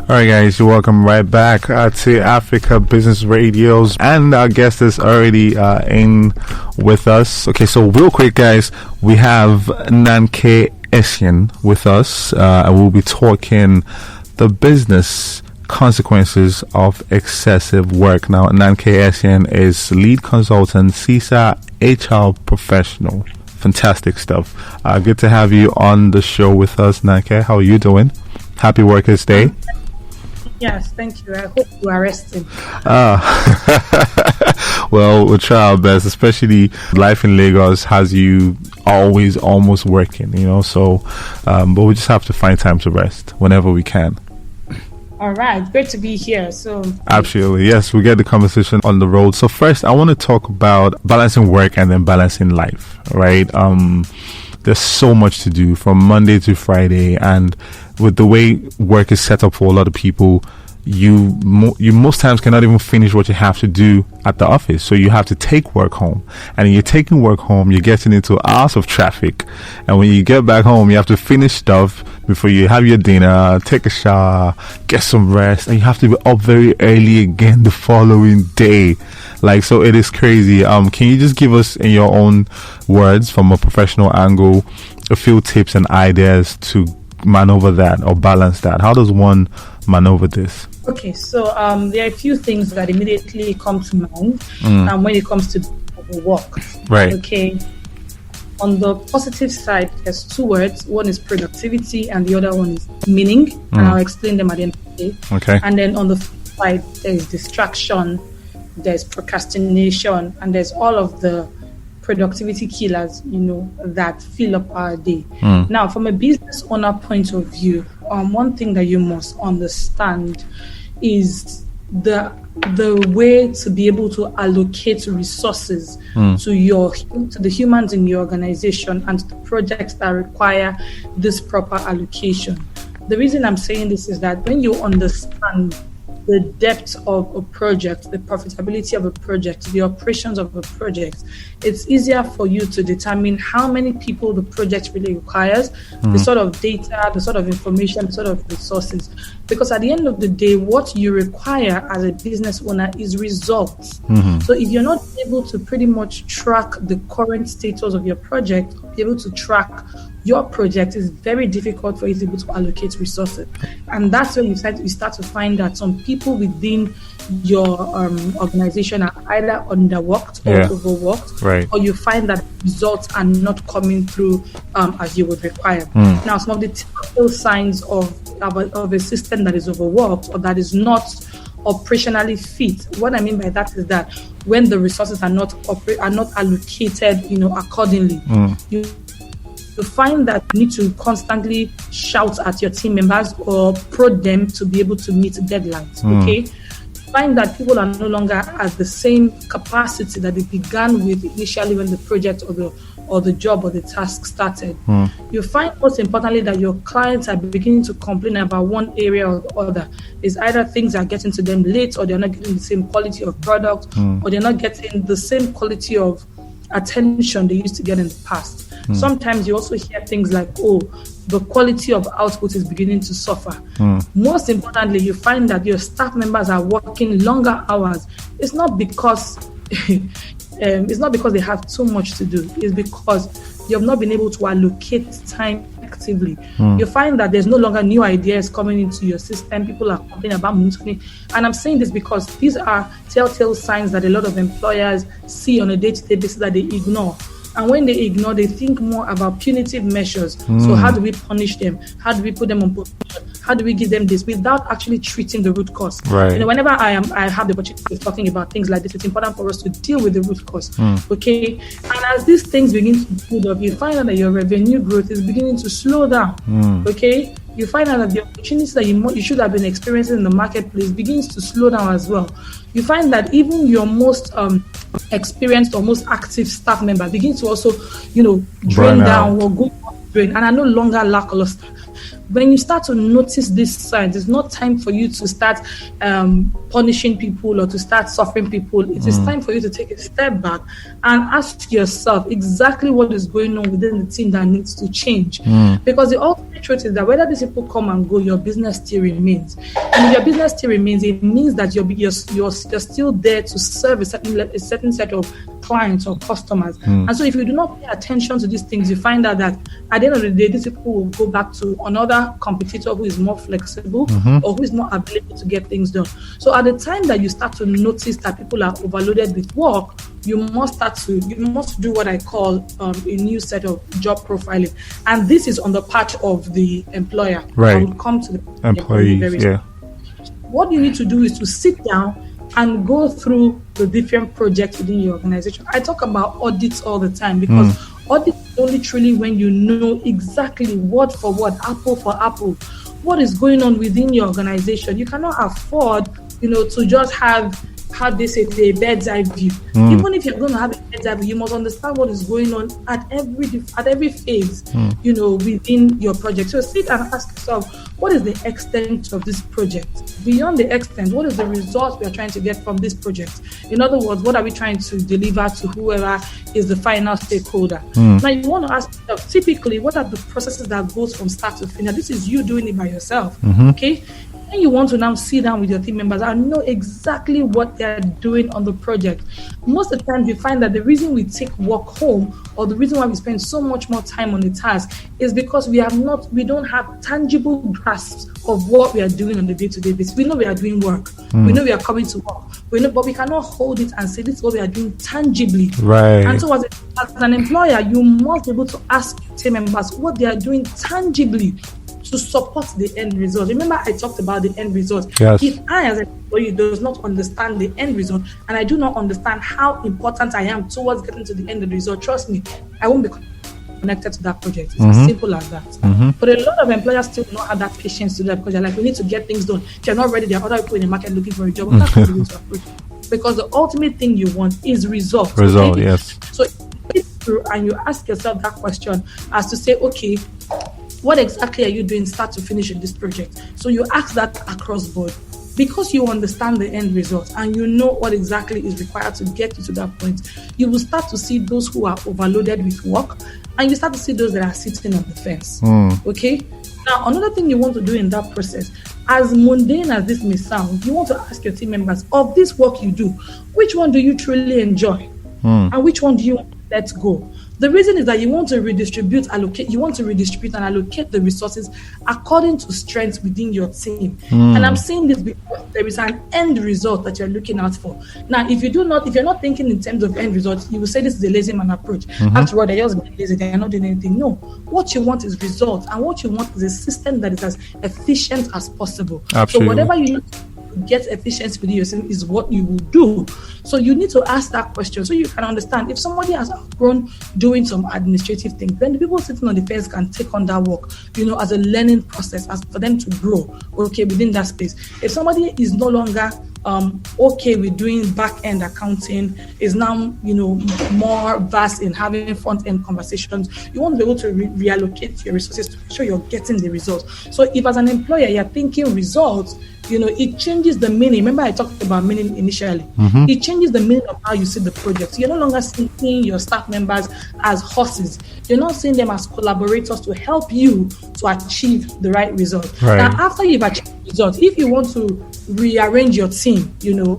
All right, guys, you're welcome right back to Africa Business Radios, and our guest is already in with us. Okay, so real quick, guys, we have Nnanke Essien with us, and we'll be talking the business consequences of excessive work. Now, Nnanke Essien is lead consultant, Sisa HR professional. Fantastic stuff. Good to have you on the show with us, Nnanke. How are you doing? Happy Workers' Day. Yes, thank you. I hope you are resting. Well, we'll try our best, especially life in Lagos has you always almost working, so, but we just have to find time to rest whenever we can. All right, great to be here. So absolutely, yes, we get the conversation on the road. So first, I want to talk about balancing work and then balancing life, right? There's so much to do from Monday to Friday, and with the way work is set up for a lot of people, you most times cannot even finish what you have to do at the office. So you have to take work home, and you're taking work home, you're getting into hours of traffic, and when you get back home, you have to finish stuff before you have your dinner, take a shower, get some rest, and you have to be up very early again the following day. So it is crazy. Can you just give us, in your own words, from a professional angle, a few tips and ideas to maneuver that or balance that? How does one maneuver this? Okay, so there are a few things that immediately come to mind when it comes to work. Right. Okay. On the positive side, there's two words. One is productivity and the other one is meaning. And I'll explain them at the end of the day. Okay. And then on the flip side, there's distraction, there's procrastination, and there's all of the productivity killers, that fill up our day. Now, from a business owner point of view, one thing that you must understand is the way to be able to allocate resources to the humans in your organization and to the projects that require this proper allocation. The reason I'm saying this is that when you understand the depth of a project, the profitability of a project, the operations of a project, it's easier for you to determine how many people the project really requires, the sort of data, the sort of information, the sort of resources. Because at the end of the day, what you require as a business owner is results. So if you're not able to pretty much track the current status of your project, be able to track your project, is very difficult for you to be able to allocate resources. And that's when you start to find that some people within your organization are either underworked or overworked, right, or you find that results are not coming through as you would require. Now, some of the typical signs of a system that is overworked or that is not operationally fit. What I mean by that is that when the resources are not allocated, accordingly, you find that you need to constantly shout at your team members or prod them to be able to meet deadlines. Okay, find that people are no longer at the same capacity that they began with initially when the project or the job or the task started. You find, most importantly, that your clients are beginning to complain about one area or the other. It's either things are getting to them late, or they're not getting the same quality of product, or they're not getting the same quality of attention they used to get in the past. Sometimes you also hear things like, the quality of output is beginning to suffer. Most importantly, you find that your staff members are working longer hours. It's not because they have too much to do. It's because you have not been able to allocate time actively. You find that there's no longer new ideas coming into your system. People are complaining about monotony. And I'm saying this because these are telltale signs that a lot of employers see on a day-to-day basis that they ignore. And when they ignore, they think more about punitive measures. So how do we punish them? How do we put them on position? How do we give them this without actually treating the root cause? Right. Whenever I have the opportunity of talking about things like this, it's important for us to deal with the root cause. Okay. And as these things begin to build up, you find out that your revenue growth is beginning to slow down. Okay. You find out that the opportunities that you should have been experiencing in the marketplace begins to slow down as well. You find that even your most experienced or most active staff member begins to also, drain down or go doing and are no longer lackluster. When you start to notice these signs, it's not time for you to start punishing people or to start suffering people. It is time for you to take a step back and ask yourself exactly what is going on within the team that needs to change. Because the ultimate truth is that whether these people come and go, your business still remains. And if your business still remains, it means that you're still there to serve a certain set of clients or customers. And so if you do not pay attention to these things, you find out that at the end of the day, these people will go back to another competitor who is more flexible or who is more available to get things done. So at the time that you start to notice that people are overloaded with work, you must do what I call a new set of job profiling. And this is on the part of the employer. Right. I will come to the employees. Soon. What you need to do is to sit down and go through the different projects within your organization. I talk about audits all the time because audit is only truly when you know exactly word for word, apple for apple, what is going on within your organization. You cannot afford, to just have, how they say, a bird's eye view. Even if you're going to have a bird's eye view, you must understand what is going on at every phase, within your project. So sit and ask yourself, what is the extent of this project? Beyond the extent, what is the result we are trying to get from this project? In other words, what are we trying to deliver to whoever is the final stakeholder? Now, you want to ask yourself, typically, what are the processes that goes from start to finish? This is you doing it by yourself, okay? And you want to now sit down with your team members and know exactly what they're doing on the project. Most of the time, you find that the reason we take work home or the reason why we spend so much more time on the task is because we don't have tangible grasps of what we are doing on a day-to-day basis. We know we are doing work. We know we are coming to work. But we cannot hold it and say this is what we are doing tangibly. Right. And so as an employer, you must be able to ask team members what they are doing tangibly to support the end result. Remember, I talked about the end result. Yes. If I, as an employee, does not understand the end result, and I do not understand how important I am towards getting to the end of the result, trust me, I won't be connected to that project. It's as simple as that. But a lot of employers still do not have that patience to do that because they're like, we need to get things done. If you're not ready, there are other people in the market looking for a job. That's not the way to approach it. Because the ultimate thing you want is result. Result, yes. So you get through and you ask yourself that question as to say, okay, what exactly are you doing start to finish in this project? So you ask that across board. Because you understand the end result and you know what exactly is required to get you to that point, you will start to see those who are overloaded with work and you start to see those that are sitting on the fence. Okay? Now, another thing you want to do in that process, as mundane as this may sound, you want to ask your team members, of this work you do, which one do you truly enjoy? And which one do you want to let go? The reason is that you want to redistribute and allocate the resources according to strengths within your team. And I'm saying this because there is an end result that you're looking out for. Now, if you're not thinking in terms of end results, you will say this is a lazy man approach. After all, they're just being lazy, they're not doing anything. No, what you want is results, and what you want is a system that is as efficient as possible. Absolutely. So whatever you need to get efficiency within your system is what you will do. So you need to ask that question so you can understand if somebody has outgrown doing some administrative things, then the people sitting on the fence can take on that work, as a learning process, as for them to grow, within that space. If somebody is no longer okay with doing back-end accounting, is now, more vast in having front-end conversations, you want to be able to reallocate your resources to make sure you're getting the results. So if as an employer, you're thinking results, it changes the meaning. Remember I talked about meaning initially. It changes the meaning of how you see the project. So you're no longer seeing your staff members as horses. You're not seeing them as collaborators to help you to achieve the right result. Right. Now, after you've achieved the result, if you want to rearrange your team,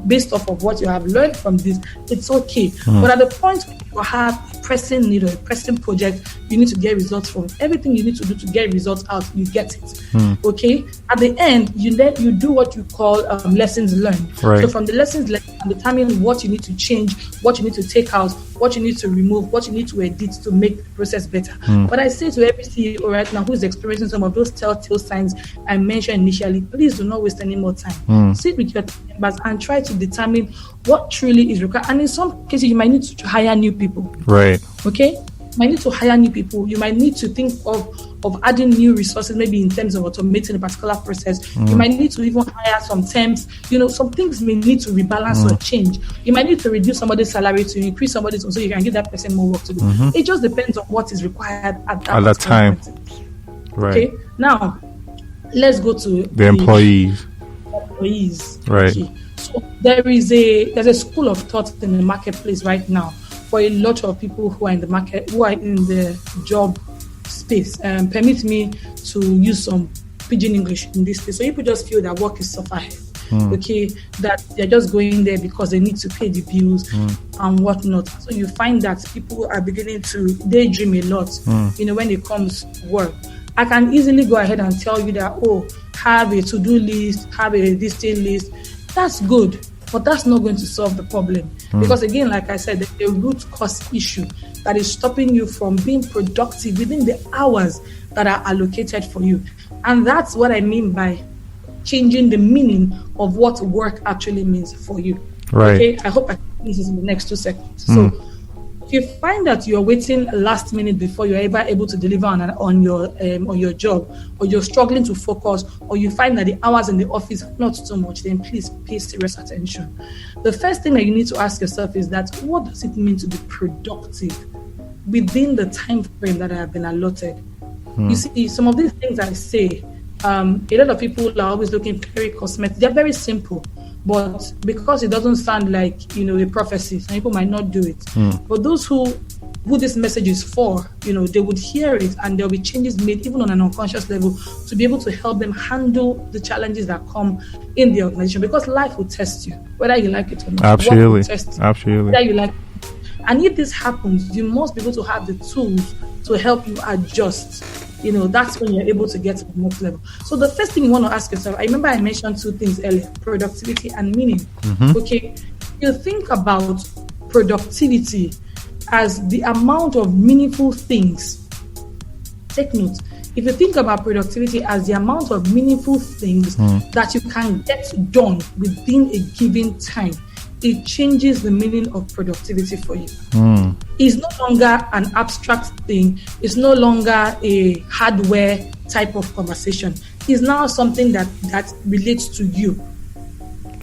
based off of what you have learned from this, it's okay. But at the point where you have a pressing need or a pressing project, you need to get results from. Everything you need to do to get results out, you get it. Okay? At the end, you do what you call lessons learned. Right. So from the lessons learned, you determine what you need to change, what you need to take out, what you need to remove, what you need to edit to make the process better. But I say to every CEO right now who is experiencing some of those telltale signs I mentioned initially, please do not waste any more time. Sit with your team members and try to determine what truly is required. And in some cases, you might need to hire new people. Right. Okay? might need to hire new people. You might need to think of adding new resources, maybe in terms of automating a particular process. You might need to even hire some temps. Some things may need to rebalance or change. You might need to reduce somebody's salary to increase somebody's, so you can give that person more work to do. It just depends on what is required at that time. Right. Okay. Now, let's go to the employees. Right. Okay. So there's a school of thought in the marketplace right now for a lot of people who are in the market, who are in the job space. Permit me to use some pidgin English in this space. So people just feel that work is suffer. Okay, that they're just going there because they need to pay the bills and whatnot. So you find that people are beginning to daydream a lot, when it comes to work. I can easily go ahead and tell you that, have a to-do list, have a listing list. That's good, but that's not going to solve the problem. Because again, like I said, there's a root cause issue that is stopping you from being productive within the hours that are allocated for you. And that's what I mean by changing the meaning of what work actually means for you. Right. Okay, I hope I can finish this in the next 2 seconds. So if you find that you're waiting last minute before you're ever able to deliver on your job, or you're struggling to focus, or you find that the hours in the office are not too much, then please pay serious attention. The first thing that you need to ask yourself is that, what does it mean to be productive within the time frame that I have been allotted? You see, some of these things I say, a lot of people are always looking very cosmetic. They're very simple, but because it doesn't sound like a prophecy, some people might not do it. But those who this message is for, they would hear it, and there'll be changes made even on an unconscious level to be able to help them handle the challenges that come in the organization, because life will test you whether you like it or not. Absolutely. Absolutely. Whether you like it. And if this happens, you must be able to have the tools to help you adjust. That's when you're able to get to the next level. So the first thing you want to ask yourself, I remember I mentioned 2 things earlier: productivity and meaning. Okay, you think about productivity as the amount of meaningful things. Take note. If you think about productivity as the amount of meaningful things that you can get done within a given time, it changes the meaning of productivity for you. It's no longer an abstract thing. It's no longer a hardware type of conversation. It's now something that relates to you.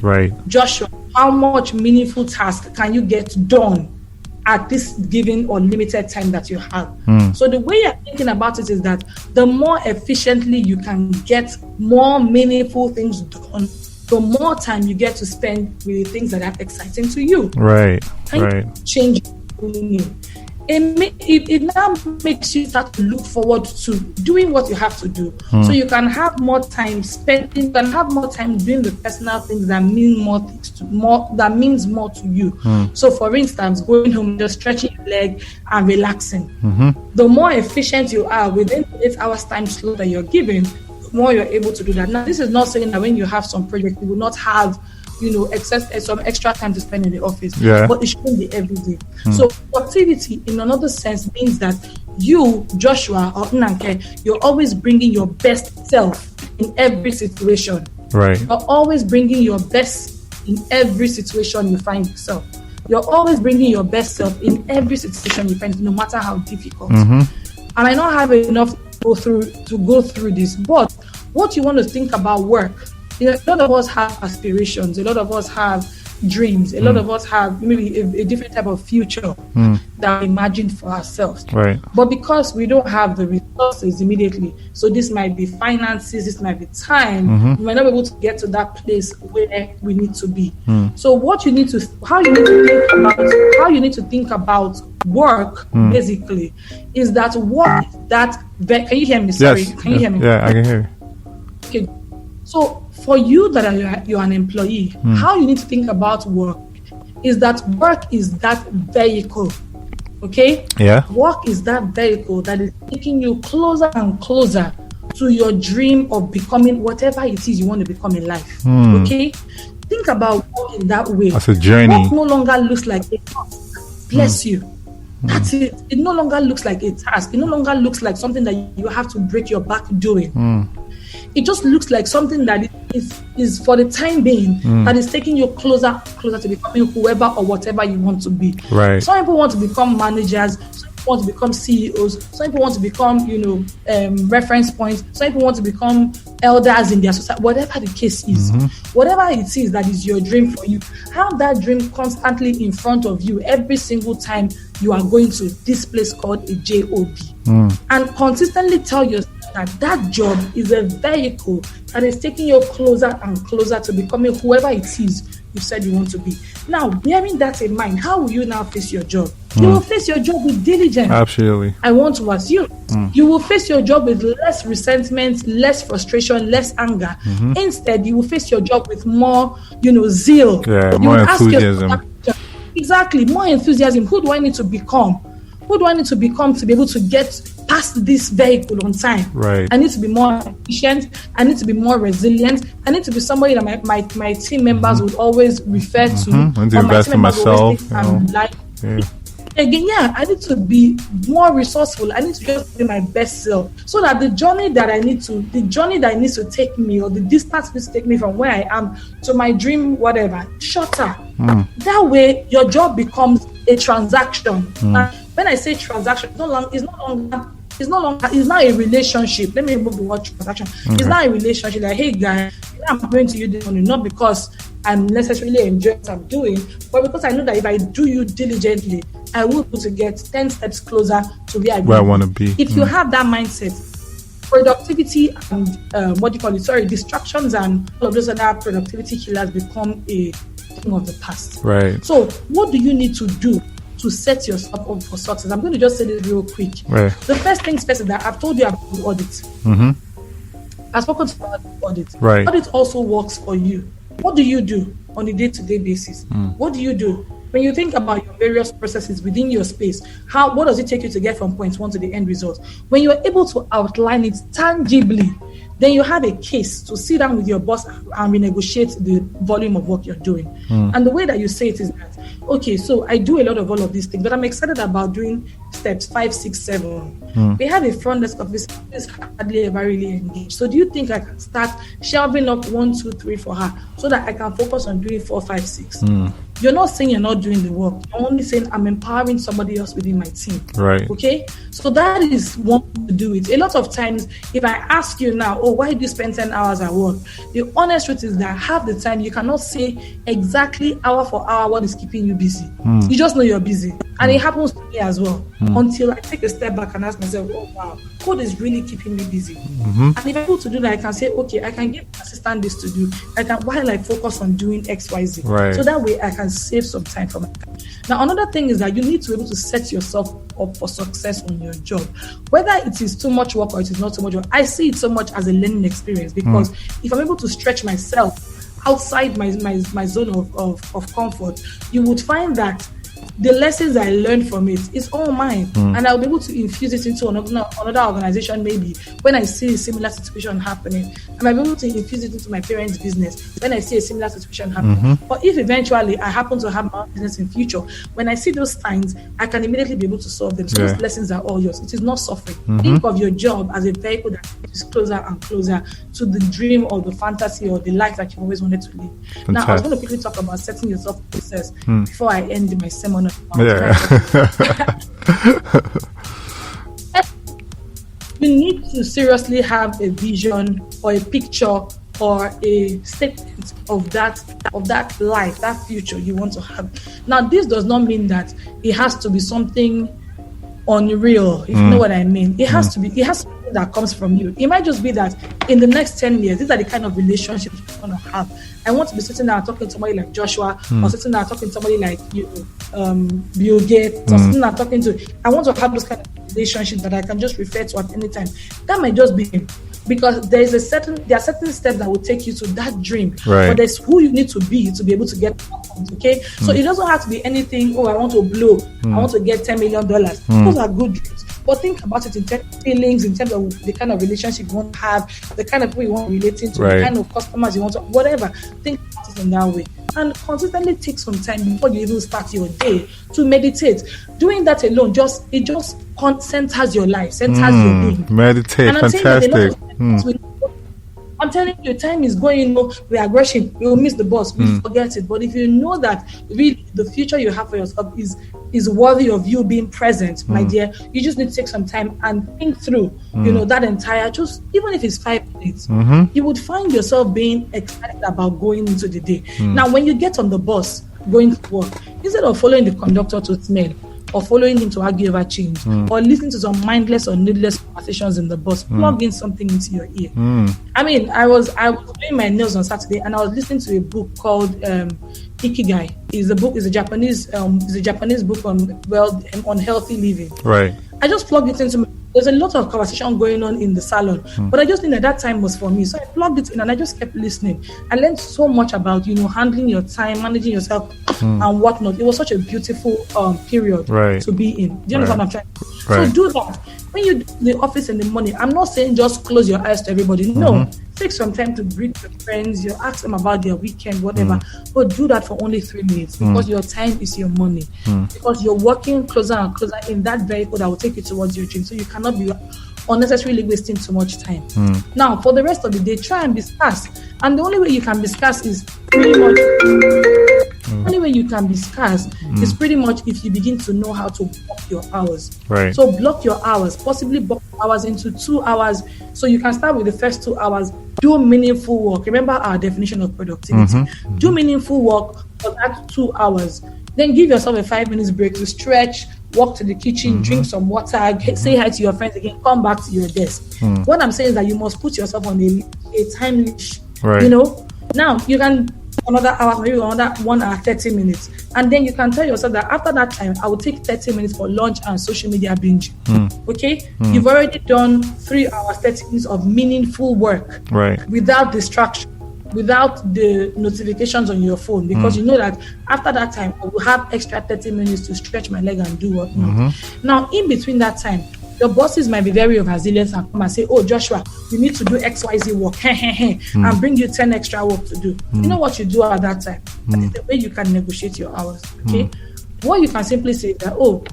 Right. Joshua, how much meaningful task can you get done at this given or limited time that you have? So the way you're thinking about it is that the more efficiently you can get more meaningful things done, the more time you get to spend with things that are exciting to you. Right. Change meaning. It now makes you start to look forward to doing what you have to do, so you can have more time spending, you can have more time doing the personal things that mean that means more to you. So for instance, going home, just stretching your leg and relaxing. The more efficient you are within the 8 hours time slot that you're given, the more you're able to do that. Now, this is not saying that when you have some project, you will not have some extra time to spend in the office, but it shouldn't be every day. So productivity in another sense means that you, Joshua or Nnanke, you're always bringing your best self in every situation. Right. You're always bringing your best in every situation you find yourself. You're always bringing your best self in every situation you find, no matter how difficult. And I don't have enough to go through this, but what you want to think about work, a lot of us have aspirations, a lot of us have dreams, a lot of us have maybe a different type of future that we imagined for ourselves. Right. But because we don't have the resources immediately, so this might be finances, this might be time, we might not be able to get to that place where we need to be. So how you need to think about work basically is that work is that can you hear me? Sorry, yes. Can you hear me? Yeah, I can hear you. Okay. So for you that you're an employee, how you need to think about work is that work is that vehicle. Okay? Yeah. Work is that vehicle that is taking you closer and closer to your dream of becoming whatever it is you want to become in life. Okay? Think about work in that way. That's a journey. Work no longer looks like a task. Bless you. That's it. It no longer looks like a task. It no longer looks like something that you have to break your back doing. It just looks like something that is for the time being, that is taking you closer to becoming whoever or whatever you want to be. Right. Some people want to become managers, some people want to become CEOs. Some people want to become, reference points. Some people want to become elders in their society. Whatever the case is, whatever it is that is your dream for you, have that dream constantly in front of you every single time you are going to this place called a job, and consistently tell yourself that job is a vehicle that is taking you closer and closer to becoming whoever it is you said you want to be. Now, bearing that in mind, how will you now face your job? You will face your job with diligence. Absolutely. I want to assume you will face your job with less resentment, less frustration, less anger. Instead, you will face your job with more, zeal. Yeah, more enthusiasm. Exactly, more enthusiasm. Who do I need to become? Who do I need to become to be able to get past this vehicle on time? Right. I need to be more efficient. I need to be more resilient. I need to be somebody that my team members would always refer to. I need to invest in myself. Again, I need to be more resourceful. I need to just be my best self, so that the journey that needs to take me, or the distance needs to take me from where I am to my dream, whatever, shorter. That way, your job becomes a transaction. And when I say transaction, it's not a relationship. Let me remove the word transaction. It's not a relationship. Like, hey guys, I'm going to you this money, not because I'm necessarily enjoying what I'm doing, but because I know that if I do you diligently, I will be able to get 10 steps closer to where I want to be. If you have that mindset, productivity and distractions and all of those other productivity killers become a thing of the past. Right. So what do you need to do to set yourself up for success? I'm going to just say this real quick. Right. The first things first is that I've told you about the audit. I've spoken to you about the audit. Right. Audit also works for you. What do you do on a day-to-day basis? What do you do? When you think about your various processes within your space, what does it take you to get from point one to the end result? When you're able to outline it tangibly, then you have a case to sit down with your boss and renegotiate the volume of work you're doing. And the way that you say it is that, okay, so I do a lot of all of these things, but I'm excited about doing steps 5, 6, 7. We have a front desk officer who is hardly ever really engaged. So do you think I can start shelving up 1, 2, 3 for her so that I can focus on doing 4, 5, 6? You're not saying you're not doing the work. You're only saying I'm empowering somebody else within my team. Right. Okay? So that is one way to do it. A lot of times, if I ask you now, why do you spend 10 hours at work? The honest truth is that half the time you cannot say exactly hour for hour what is keeping you busy. You just know you're busy. And it happens to me as well. Until I take a step back and ask myself, oh wow, code is really keeping me busy. And if I'm able to do that, I can say, okay, I can give my assistant this to do. While I focus on doing X, Y, Z. Right. So that way I can save some time for my time. Now, another thing is that you need to be able to set yourself up for success on your job. Whether it is too much work or it is not too much work, I see it so much as a learning experience, because if I'm able to stretch myself outside my zone of comfort, you would find that the lessons I learned from it is all mine, and I'll be able to infuse it into another organization. Maybe when I see a similar situation happening, I might be able to infuse it into my parents' business when I see a similar situation happening. Or if eventually I happen to have my own business in future, when I see those signs, I can immediately be able to solve them. So those lessons are all yours. It is not suffering. Think of your job as a vehicle that is closer and closer to the dream or the fantasy or the life that you always wanted to live. Fantastic. Now, I was going to quickly talk about setting yourself up for success before I end my sermon. You need to seriously have a vision or a picture or a statement of that life, that future you want to have. Now, this does not mean that it has to be something unreal, if you know what I mean. It has to be something that comes from you. It might just be that in the next 10 years, these are the kind of relationships you want to have. I want to be sitting there talking to somebody like Joshua, or sitting there talking to somebody like Bill Gates, or sitting there talking to. I want to have those kind of relationships that I can just refer to at any time. That might just be because there are certain steps that will take you to that dream. Right. But there's who you need to be able to get that point. Okay, so it doesn't have to be anything. I want to blow. I want to get $10 million. Those are good dreams. But think about it in terms of feelings, in terms of the kind of relationship you want to have, the kind of people you want to relate to, the kind of customers you want to, whatever. Think about it in that way. And consistently take some time before you even start your day to meditate. Doing that alone, it just centers your life, centers your being. Meditate, and I'm fantastic. I'm telling you, time is going, we are rushing, we will miss the bus, we forget it. But if you know that really the future you have for yourself is is worthy of you being present, my dear, you just need to take some time and think through, that entire, just even if it's 5 minutes, you would find yourself being excited about going into the day. Now, when you get on the bus, going to work, instead of following the conductor to smell, or following him to argue over change, or listening to some mindless or needless conversations in the bus, plug in something into your ear. I mean, I was doing my nails on Saturday, and I was listening to a book called Ikigai. It's a Japanese book on healthy living. Right. I just plugged it into. There's a lot of conversation going on in the salon, but I just knew that time was for me. So I plugged it in and I just kept listening. I learned so much about, handling your time, managing yourself and whatnot. It was such a beautiful period to be in. Do you understand what I'm trying to say? So do that. When you do the office in the morning, I'm not saying just close your eyes to everybody. No. Take some time to greet your friends, ask them about their weekend, whatever. But do that for only 3 minutes because your time is your money. Because you're working closer and closer in that vehicle that will take you towards your dream. So you cannot be unnecessarily wasting too much time. Now, for the rest of the day, try and be scarce. And the only way you can be scarce is pretty much is pretty much if you begin to know how to block your hours. Right. So block your hours, possibly block hours into 2 hours. So you can start with the first 2 hours, do meaningful work. Remember our definition of productivity. Do meaningful work for that 2 hours. Then give yourself a 5 minutes break to stretch, walk to the kitchen, drink some water, say hi to your friends again, come back to your desk. What I'm saying is that you must put yourself on a time leash. Right. Now you can another hour, maybe another 1 hour, 30 minutes. And then you can tell yourself that after that time, I will take 30 minutes for lunch and social media binge. Okay? You've already done 3 hours, 30 minutes of meaningful work. Right. Without distraction, without the notifications on your phone, because you know that after that time, I will have extra 30 minutes to stretch my leg and do whatnot. Now, in between that time, your bosses might be very overzealous and come and say, oh, Joshua, you need to do XYZ work, and bring you 10 extra work to do. You know what you do at that time? That is the way you can negotiate your hours, okay? What you can simply say that, oh,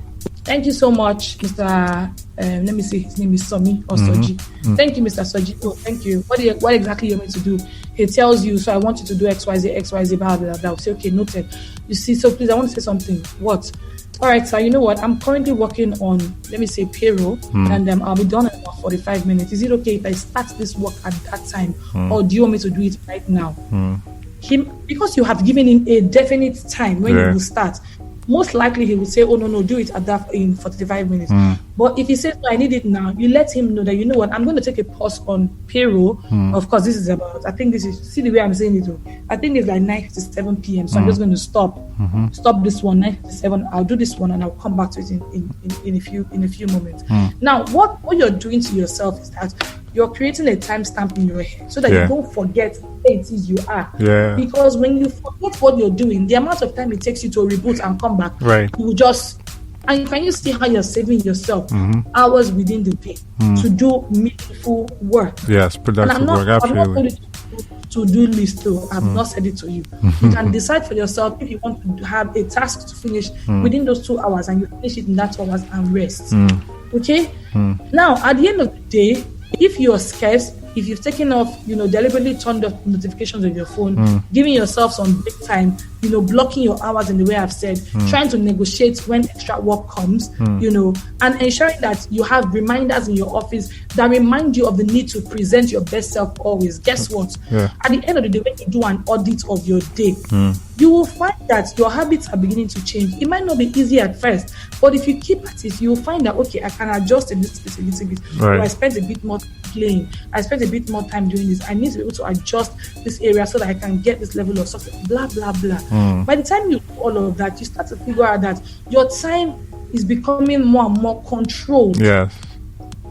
thank you so much, Mr. Let me see, his name is Somi or Soji. Thank you, Mr. Soji. Oh, thank you. What exactly you want me to do? He tells you, so I want you to do XYZ, blah, blah, blah. Say, okay, noted. You see, so please, I want to say something. What? All right, so you know what? I'm currently working on, let me say, payroll, and I'll be done in about 45 minutes. Is it okay if I start this work at that time, or do you want me to do it right now? Because you have given him a definite time when you will start, most likely he will say, oh, no, do it at that in 45 minutes. But if he says, no, I need it now, you let him know that, you know what, I'm going to take a pause on payroll. Of course, this is about, I think this is, see the way I'm saying it, I think it's like 9:57 p.m. So I'm just going to stop this one, 9:57. I'll do this one and I'll come back to it in a few moments. Now, what you're doing to yourself is that you're creating a timestamp in your head so that you don't forget where it is you are. Because when you forget what you're doing, the amount of time it takes you to reboot and come back, you will just, and can you see how you're saving yourself hours within the day to do meaningful work? Yes, productive work, absolutely. To-do list though. I've not said it to you. You can decide for yourself if you want to have a task to finish within those 2 hours, and you finish it in that 2 hours and rest. Okay? Now, at the end of the day, if you're scarce, if you've taken off, deliberately turned off notifications on your phone, giving yourself some break time, blocking your hours in the way I've said, trying to negotiate when extra work comes, and ensuring that you have reminders in your office that remind you of the need to present your best self always. Guess what? At the end of the day, when you do an audit of your day, you will find that your habits are beginning to change. It might not be easy at first, but if you keep at it, you will find that, okay, I can adjust in this space a little bit. So I spent a bit more playing. I spent a bit more time doing this. I need to be able to adjust this area so that I can get this level of success, blah, blah, blah. By the time you do all of that, you start to figure out that your time is becoming more and more controlled. Yes.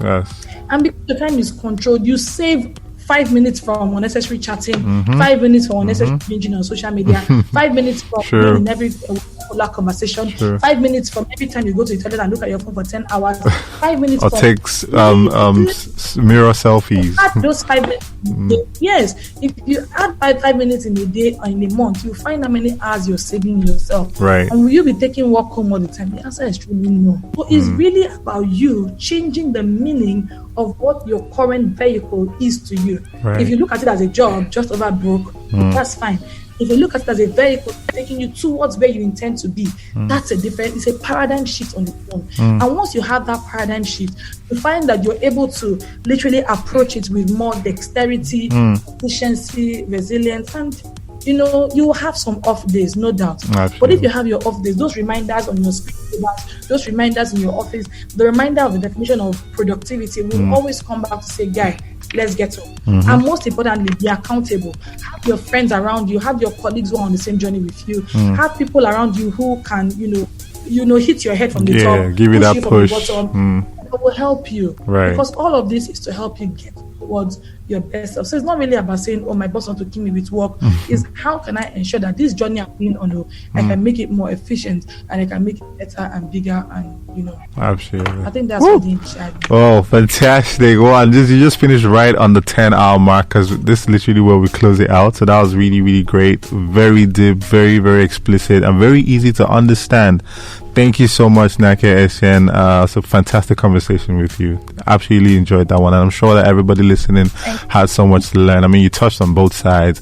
And because the time is controlled, you save 5 minutes from unnecessary chatting, 5 minutes from unnecessary binging on social media, 5 minutes from being in every conversation, 5 minutes from every time you go to the toilet and look at your phone for 10 hours, 5 minutes or takes mirror selfies. Add those 5 minutes. Yes, if you add 5 minutes in a day or in a month, you find how many hours you're saving yourself. Right. And will you be taking work home all the time? The answer is truly no. So it's really about you changing the meaning of what your current vehicle is to you. Right. If you look at it as a job, just over broke, that's fine. if you look at it as a vehicle taking you towards where you intend to be, that's it's a paradigm shift on its own. And once you have that paradigm shift, you find that you're able to literally approach it with more dexterity, efficiency, resilience, and you will have some off days, no doubt. Absolutely. But if you have your off days, those reminders on your screen, those reminders in your office, the reminder of the definition of productivity will always come back to say, guy, let's get up. And most importantly, be accountable. Have your friends around you, have your colleagues who are on the same journey with you, have people around you who can, hit your head from the top, give you that push. That will help you. Right. Because all of this is to help you get towards your best self. So it's not really about saying, oh, my boss wants to kill me with work. It's how can I ensure that this journey I'm being on, I can make it more efficient and I can make it better and bigger and, Absolutely. I think that's what the initiative. Oh, fantastic. Wow, you just finished right on the 10-hour mark, because this is literally where we close it out. So that was really, really great. Very deep, very, very explicit, and very easy to understand. Thank you so much, Nnanke Essien. It's a fantastic conversation with you. Absolutely enjoyed that one. And I'm sure that everybody listening had so much to learn. I mean, you touched on both sides.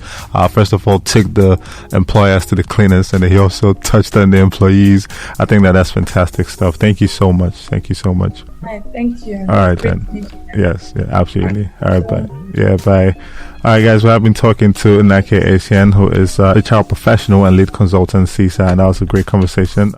First of all, took the employers to the cleaners, and then he also touched on the employees. I think that's fantastic stuff. Thank you so much. Thank you so much. Thank you. All right, then. Yes, absolutely. All right, bye. Yeah, bye. All right, guys, I've been talking to Nnanke Essien, who is a HR professional and lead consultant, Sisa, and that was a great conversation.